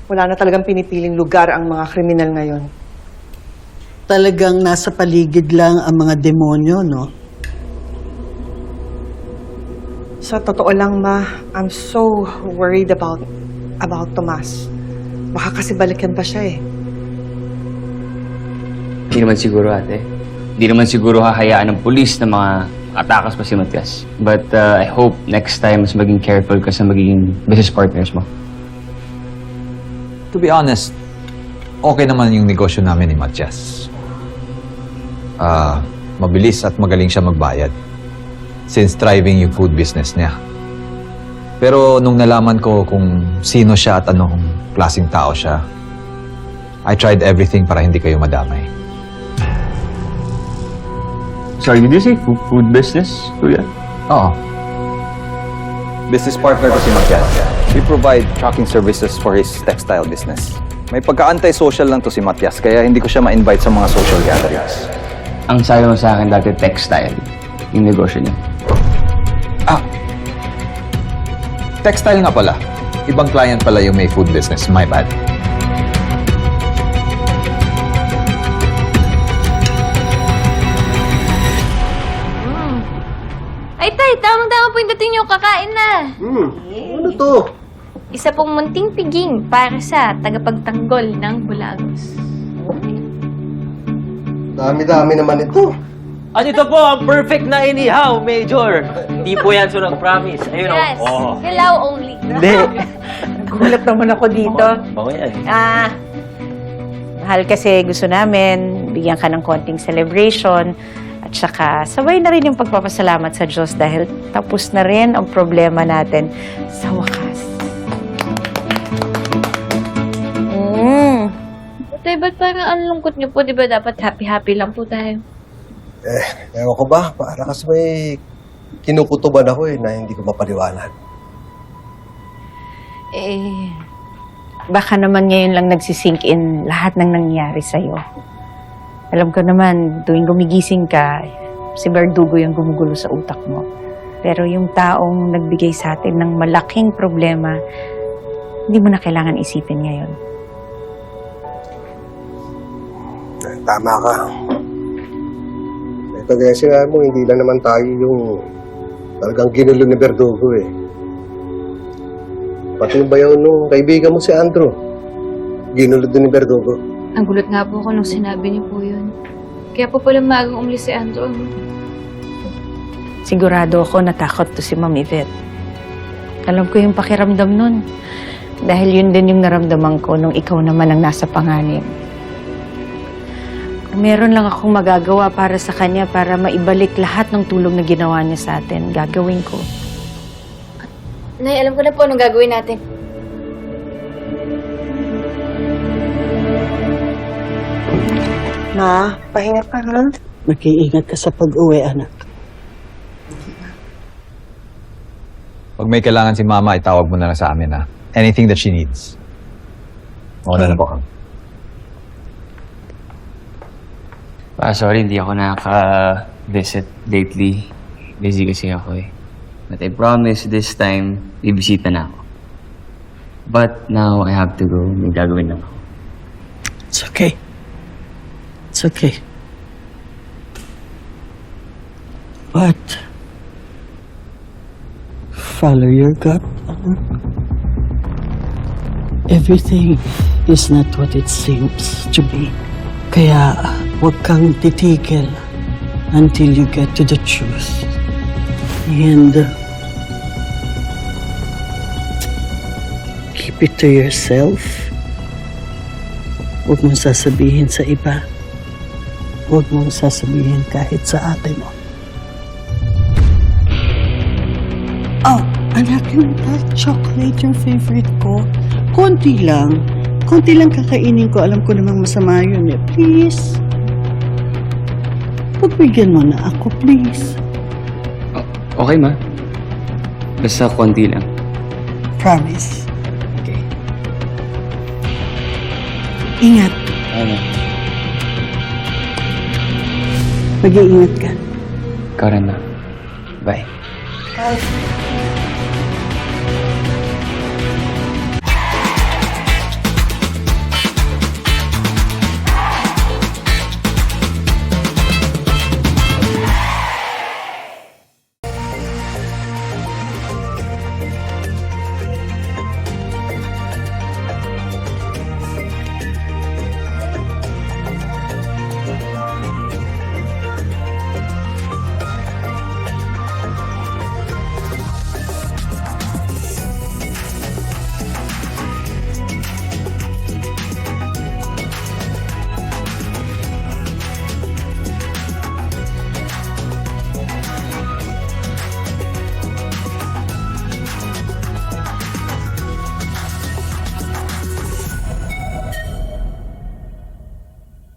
Wala na talagang pinipiling lugar ang mga kriminal ngayon. Talagang nasa paligid lang ang mga demonyo, no? Sa totoo lang, Ma, I'm so worried about Tomas. Baka kasi balikan pa siya eh. Hindi naman siguro, ate. Hindi naman siguro hahayaan ng pulis na mga atakas pa si Matias. But I hope next time mas maging careful ka sa magiging business partners mo. To be honest, okay naman yung negosyo namin ni Matias. Mabilis at magaling siya magbayad. Since thriving yung food business niya. Pero nung nalaman ko kung sino siya at anong klaseng tao siya, I tried everything para hindi kayo madamay. Sorry, did you say food business, Kuya? Oo. Business partner ko si Matias. We provide trucking services for his textile business. May pagka-anti-social lang to si Matias, kaya hindi ko siya ma-invite sa mga social gatherings. Ang sabi mo sa akin dati, textile. Yung negosyo niya. Textile nga pala. Ibang client pala yung may food business. My bad. Ay, tay, tamang-tama po yung dating nyo. Kakain na. Ano to? Isa pong munting piging para sa tagapagtanggol ng Bulagos. Dami-dami naman ito. At ito po ang perfect na inihaw, Major. Hindi po yan sunod promise. Ayun Yes, oh. hilaw only. Hindi. Nagulat naman ako dito. Bango yan. Mahal kasi gusto namin, bigyan ka ng konting celebration. At saka, sabay na rin yung pagpapasalamat sa Diyos dahil tapos na rin ang problema natin sa wakas. Tay, ba't parang ang lungkot niyo po? Di ba dapat happy-happy lang po tayo? Ewan ko ba? Para kasi may kinukutuban ako na hindi ko mapaliwanag. Baka naman ngayon lang nagsisink in lahat ng nangyari sa'yo. Alam ko naman, tuwing gumigising ka, si Verdugo yung gumugulo sa utak mo. Pero yung taong nagbigay sa atin ng malaking problema, hindi mo na kailangan isipin ngayon. Tama ka. Ito kasi nga mo, hindi lang naman tayo yung talagang ginulo ni Verdugo eh. Pati yung bayaw nung kaibigan mo si Andrew, ginulo din ni Verdugo. Ang gulat nga po ako nung sinabi niyo po yun. Kaya po pala maagang umalis si Andrew. Sigurado ako natakot to si Ma'am Yvette. Alam ko yung pakiramdam nun. Dahil yun din yung naramdaman ko nung ikaw naman ang nasa panganib. Kung meron lang akong magagawa para sa kanya para maibalik lahat ng tulong na ginawa niya sa atin, gagawin ko. Nay, alam ko na po anong gagawin natin. Ma, pahinga ka ha? Mag-iingat ka sa pag-uwi, anak. Pag may kailangan si Mama, itawag mo na lang sa amin, ha? Anything that she needs. Mauna na po kami. Sorry, hindi ako nakaka-visit lately. Busy kasi ako eh. But I promise this time, bibisita na ako. But now, I have to go. May gagawin na ako. It's okay. It's okay. But, follow your gut. Everything is not what it seems to be. Kaya, huwag kang titigil until you get to the truth. And keep it to yourself. Huwag mong sasabihin sa iba. Huwag mong sasabihin kahit sa ate mo. Oh, anak, yung dark chocolate, yung favorite ko. Konti lang. Konti lang kakainin ko. Alam ko namang masama yun eh. Please. Pagbigyan mo na ako, please. Okay, ma. Basta konti lang. Promise. Okay. Ingat. Ano? Mag-iingat ka. Ikaw rin, ma. Bye. Bye.